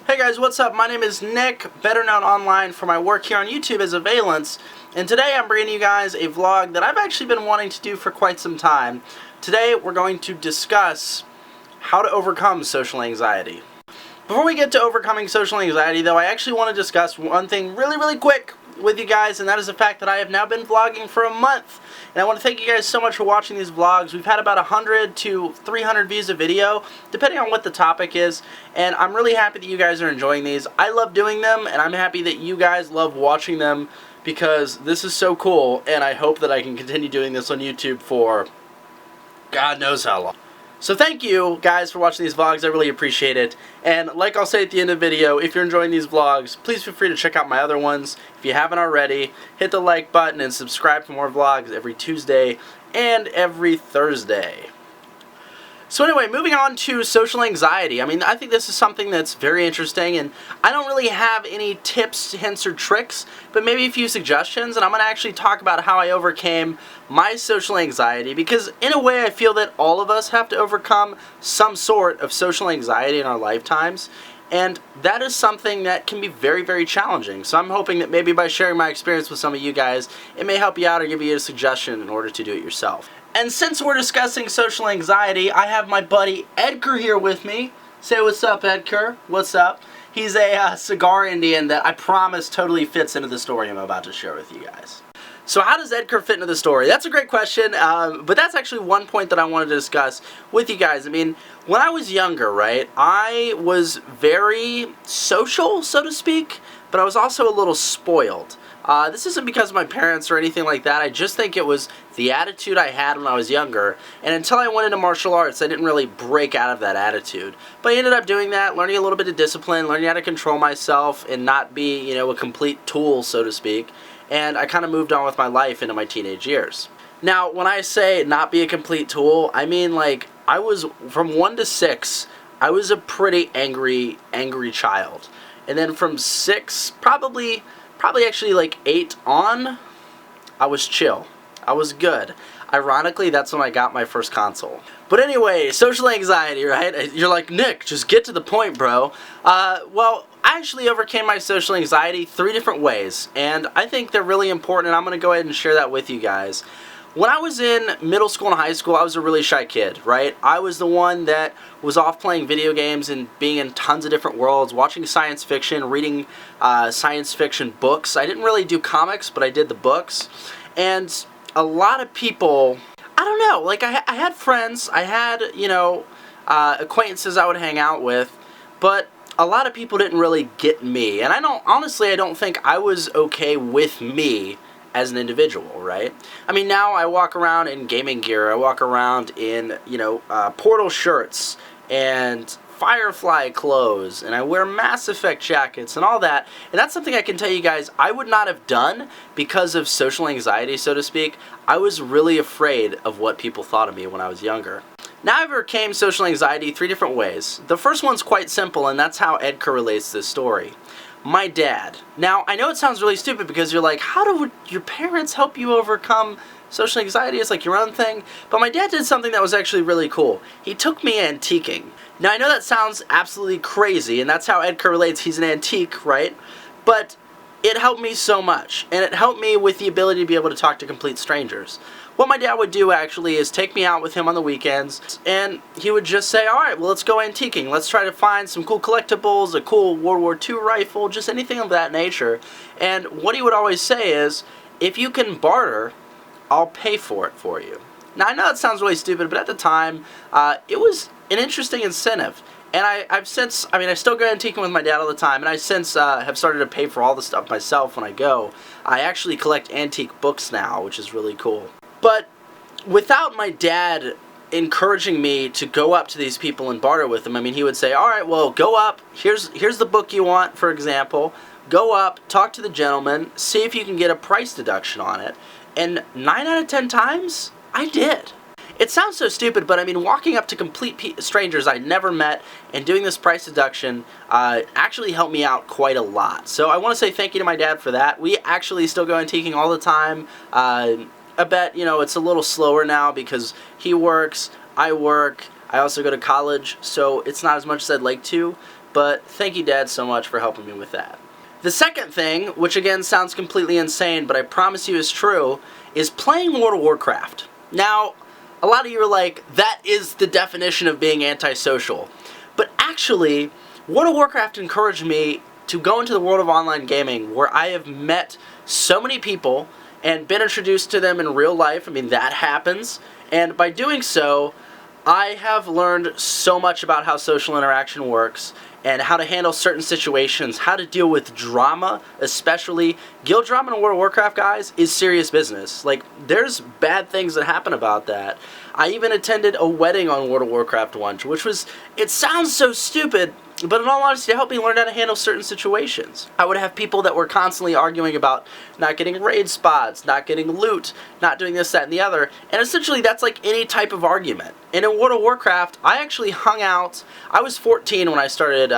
Hey guys, what's up? My name is Nick, better known online for my work here on YouTube as Avialence, and today I'm bringing you guys a vlog that I've actually been wanting to do for quite some time. Today we're going to discuss how to overcome social anxiety. Before we get to overcoming social anxiety though, I actually want to discuss one thing really quick with you guys, and that is the fact that I have now been vlogging for a month. And I want to thank you guys so much for watching these vlogs. We've had about 100 to 300 views a video, depending on what the topic is, and I'm really happy that you guys are enjoying these. I love doing them, and I'm happy that you guys love watching them, because this is so cool, and I hope that I can continue doing this on YouTube for God knows how long. So thank you guys for watching these vlogs, I really appreciate it. And like I'll say at the end of the video, if you're enjoying these vlogs, please feel free to check out my other ones. If you haven't already, hit the like button and subscribe for more vlogs every Tuesday and every Thursday. So anyway, moving on to social anxiety. I mean, I think this is something that's very interesting, and I don't really have any tips, hints, or tricks, but maybe a few suggestions, and I'm going to actually talk about how I overcame my social anxiety, because in a way I feel that all of us have to overcome some sort of social anxiety in our lifetimes, and that is something that can be very challenging. So I'm hoping that maybe by sharing my experience with some of you guys, it may help you out or give you a suggestion in order to do it yourself. And since we're discussing social anxiety, I have my buddy Edgar here with me. Say what's up, Edgar. What's up? He's a cigar Indian that I promise totally fits into the story I'm about to share with you guys. So how does Edgar fit into the story? That's a great question, but that's actually one point that I wanted to discuss with you guys. I mean, when I was younger, right, I was very social, so to speak, but I was also a little spoiled. This isn't because of my parents or anything like that. I just think it was the attitude I had when I was younger, and until I went into martial arts, I didn't really break out of that attitude. But I ended up doing that, learning a little bit of discipline, learning how to control myself and not be, you know, a complete tool, so to speak, and I kind of moved on with my life into my teenage years. Now, when I say not be a complete tool, I mean, like, I was, from 1 to 6, I was a pretty angry child. And then from 6, probably actually like 8 on, I was chill. I was good. Ironically, that's when I got my first console. But anyway, social anxiety, right? You're like, Nick, just get to the point, bro. Well, I actually overcame my social anxiety 3 different ways, and I think they're really important, and I'm going to go ahead and share that with you guys. When I was in middle school and high school, I was a really shy kid, right? I was the one that was off playing video games and being in tons of different worlds, watching science fiction, reading science fiction books. I didn't really do comics, but I did the books. And a lot of people, I don't know, like I had friends, I had, you know, acquaintances I would hang out with, but a lot of people didn't really get me. And honestly, I don't think I was okay with me as an individual, right? I mean, now I walk around in gaming gear, I walk around in, you know, Portal shirts and Firefly clothes, and I wear Mass Effect jackets and all that, and that's something I can tell you guys I would not have done because of social anxiety, so to speak. I was really afraid of what people thought of me when I was younger. Now I overcame social anxiety 3 different ways. The first one's quite simple, and that's how Edgar relates to this story. My dad. Now, I know it sounds really stupid because you're like, how do your parents help you overcome social anxiety? It's like your own thing. But my dad did something that was actually really cool. He took me antiquing. Now, I know that sounds absolutely crazy, and that's how Edgar relates. He's an antique, right? But it helped me so much, and it helped me with the ability to be able to talk to complete strangers. What my dad would do actually is take me out with him on the weekends, and he would just say, alright, well, let's go antiquing. Let's try to find some cool collectibles, a cool World War II rifle, just anything of that nature. And what he would always say is, if you can barter, I'll pay for it for you. Now, I know that sounds really stupid, but at the time, it was an interesting incentive. And I've since, I mean, I still go antiquing with my dad all the time, and I since have started to pay for all the stuff myself when I go. I actually collect antique books now, which is really cool. But without my dad encouraging me to go up to these people and barter with them, I mean, he would say, alright, well, go up, here's the book you want, for example, go up, talk to the gentleman, see if you can get a price deduction on it, and 9 out of 10 times, I did. It sounds so stupid, but I mean, walking up to complete strangers I'd never met and doing this price deduction actually helped me out quite a lot. So I want to say thank you to my dad for that. We actually still go antiquing all the time. I bet, you know, it's a little slower now because he works, I work, I also go to college, so it's not as much as I'd like to. but thank you, Dad, so much for helping me with that. The second thing, which again sounds completely insane, but I promise you is true, is playing World of Warcraft. Now, a lot of you are like, that is the definition of being antisocial. But actually, World of Warcraft encouraged me to go into the world of online gaming, where I have met so many people and been introduced to them in real life. I mean, that happens. And by doing so, I have learned so much about how social interaction works and how to handle certain situations, how to deal with drama, especially. Guild drama in World of Warcraft, guys, is serious business. Like, there's bad things that happen about that. I even attended a wedding on World of Warcraft once, which was, it sounds so stupid, but in all honesty, it helped me learn how to handle certain situations. I would have people that were constantly arguing about not getting raid spots, not getting loot, not doing this, that, and the other, and essentially that's like any type of argument. And in World of Warcraft, I actually hung out. I was 14 when I started,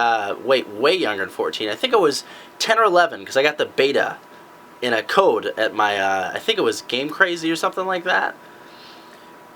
way younger than 14. I think I was 10 or 11, because I got the beta in a code at my, I think it was Game Crazy or something like that.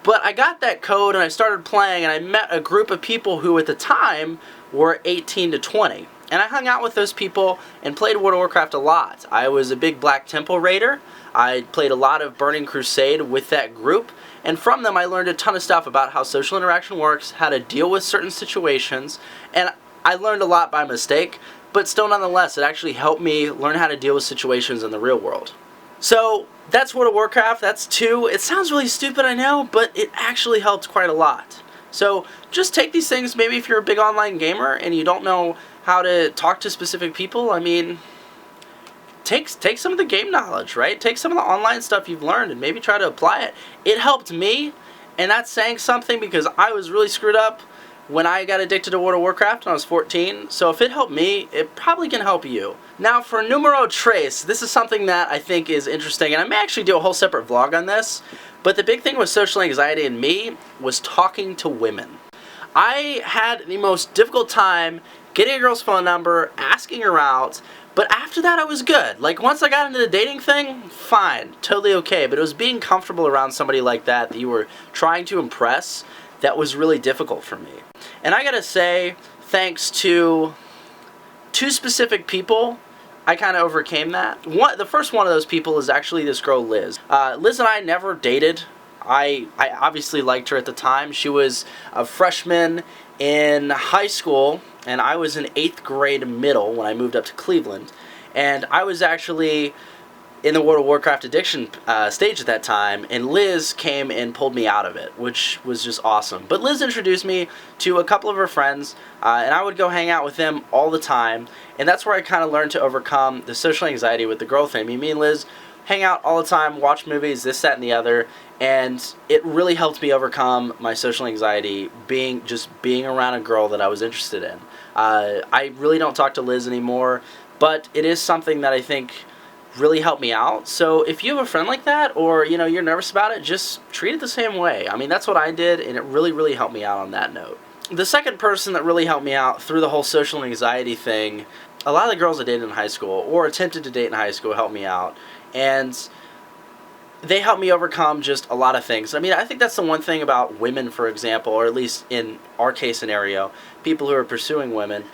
But I got that code and I started playing, and I met a group of people who at the time were 18 to 20. And I hung out with those people and played World of Warcraft a lot. I was a big Black Temple raider. I played a lot of Burning Crusade with that group. And from them I learned a ton of stuff about how social interaction works, how to deal with certain situations. And I learned a lot by mistake, but still nonetheless it actually helped me learn how to deal with situations in the real world. So that's World of Warcraft, that's 2. It sounds really stupid, I know, but it actually helped quite a lot. So just take these things, maybe if you're a big online gamer and you don't know how to talk to specific people, I mean, take some of the game knowledge, right? Take some of the online stuff you've learned and maybe try to apply it. It helped me, and that's saying something, because I was really screwed up when I got addicted to World of Warcraft when I was 14, so if it helped me, it probably can help you. Now for numero tres, this is something that I think is interesting, and I may actually do a whole separate vlog on this, but the big thing with social anxiety in me was talking to women. I had the most difficult time getting a girl's phone number, asking her out, but after that I was good. Like, once I got into the dating thing, fine, totally okay, but it was being comfortable around somebody like that you were trying to impress that was really difficult for me. And I gotta say, thanks to 2 specific people, I kind of overcame that. The first one of those people is actually this girl, Liz. Liz and I never dated. I obviously liked her at the time. She was a freshman in high school, and I was in 8th grade middle when I moved up to Cleveland. And I was actually in the World of Warcraft addiction stage at that time, and Liz came and pulled me out of it, which was just awesome. But Liz introduced me to a couple of her friends, and I would go hang out with them all the time, and that's where I kind of learned to overcome the social anxiety with the girl thing. I mean, me and Liz hang out all the time, watch movies, this, that, and the other, and it really helped me overcome my social anxiety just being around a girl that I was interested in. I really don't talk to Liz anymore, but it is something that I think really helped me out. So if you have a friend like that, or you're nervous about it, just treat it the same way. I mean, that's what I did, and it really helped me out on that note. The second person that really helped me out through the whole social anxiety thing, a lot of the girls I dated in high school or attempted to date in high school helped me out, and they helped me overcome just a lot of things. I mean, I think that's the one thing about women, for example, or at least in our case scenario, people who are pursuing women,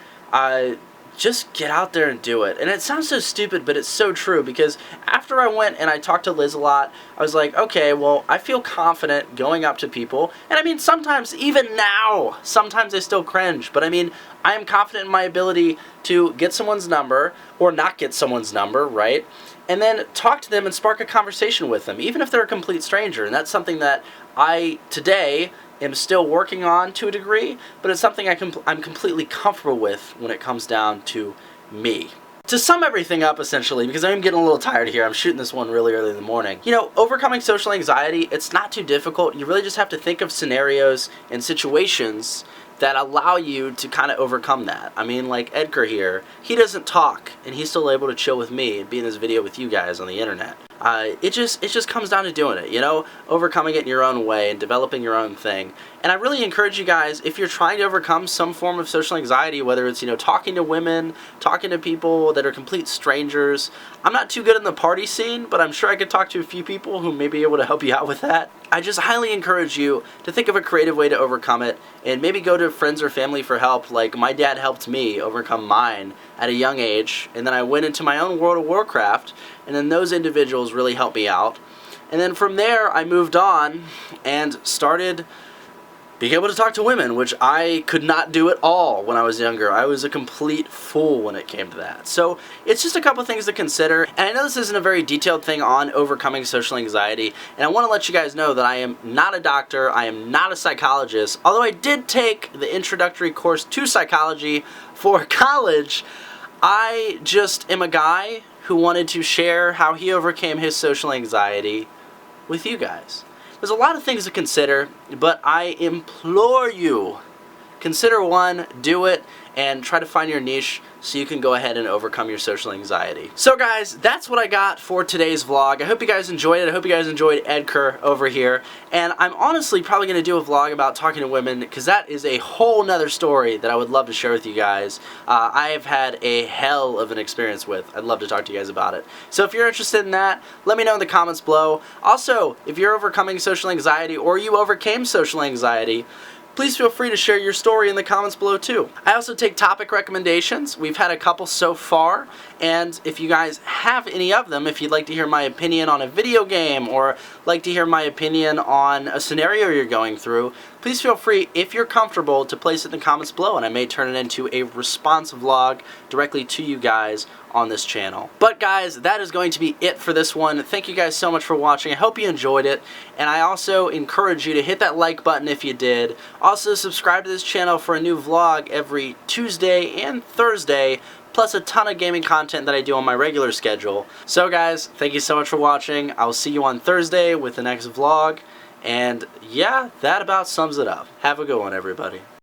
just get out there and do it. And it sounds so stupid, but it's so true, because after I went and I talked to Liz a lot, I was like, okay, well, I feel confident going up to people. And I mean, sometimes, even now, sometimes I still cringe, but I mean, I am confident in my ability to get someone's number, or not get someone's number, right? And then talk to them and spark a conversation with them, even if they're a complete stranger. And that's something that I, today, am still working on to a degree, but it's something I'm completely comfortable with when it comes down to me. To sum everything up, essentially, because I'm getting a little tired here, I'm shooting this one really early in the morning. Overcoming social anxiety, it's not too difficult. You really just have to think of scenarios and situations that allow you to kind of overcome that. I mean, like Edgar here, he doesn't talk, and he's still able to chill with me and be in this video with you guys on the internet. It just comes down to doing it, you know, overcoming it in your own way and developing your own thing. And I really encourage you guys, if you're trying to overcome some form of social anxiety, whether it's, you know, talking to women, talking to people that are complete strangers. I'm not too good in the party scene, but I'm sure I could talk to a few people who may be able to help you out with that. I just highly encourage you to think of a creative way to overcome it, and maybe go to friends or family for help. Like my dad helped me overcome mine at a young age, and then I went into my own World of Warcraft, and then those individuals really helped me out. And then from there I moved on and started being able to talk to women, which I could not do at all when I was younger. I was a complete fool when it came to that. So it's just a couple things to consider. And I know this isn't a very detailed thing on overcoming social anxiety, and I want to let you guys know that I am not a doctor, I am not a psychologist, although I did take the introductory course to psychology for college. I just am a guy who wanted to share how he overcame his social anxiety with you guys. There's a lot of things to consider, but I implore you, consider one, do it, and try to find your niche so you can go ahead and overcome your social anxiety. So guys, that's what I got for today's vlog. I hope you guys enjoyed it. I hope you guys enjoyed Ed Kerr over here. And I'm honestly probably going to do a vlog about talking to women, because that is a whole nother story that I would love to share with you guys. I have had a hell of an experience with. I'd love to talk to you guys about it. So if you're interested in that, let me know in the comments below. Also, if you're overcoming social anxiety or you overcame social anxiety, please feel free to share your story in the comments below too. I also take topic recommendations. We've had a couple so far, and if you guys have any of them, if you'd like to hear my opinion on a video game or like to hear my opinion on a scenario you're going through, please feel free, if you're comfortable, to place it in the comments below, and I may turn it into a response vlog directly to you guys on this channel. But guys, that is going to be it for this one. Thank you guys so much for watching. I hope you enjoyed it, and I also encourage you to hit that like button if you did. Also, subscribe to this channel for a new vlog every Tuesday and Thursday, plus a ton of gaming content that I do on my regular schedule. So guys, thank you so much for watching. I will see you on Thursday with the next vlog, and yeah, that about sums it up. Have a good one, everybody.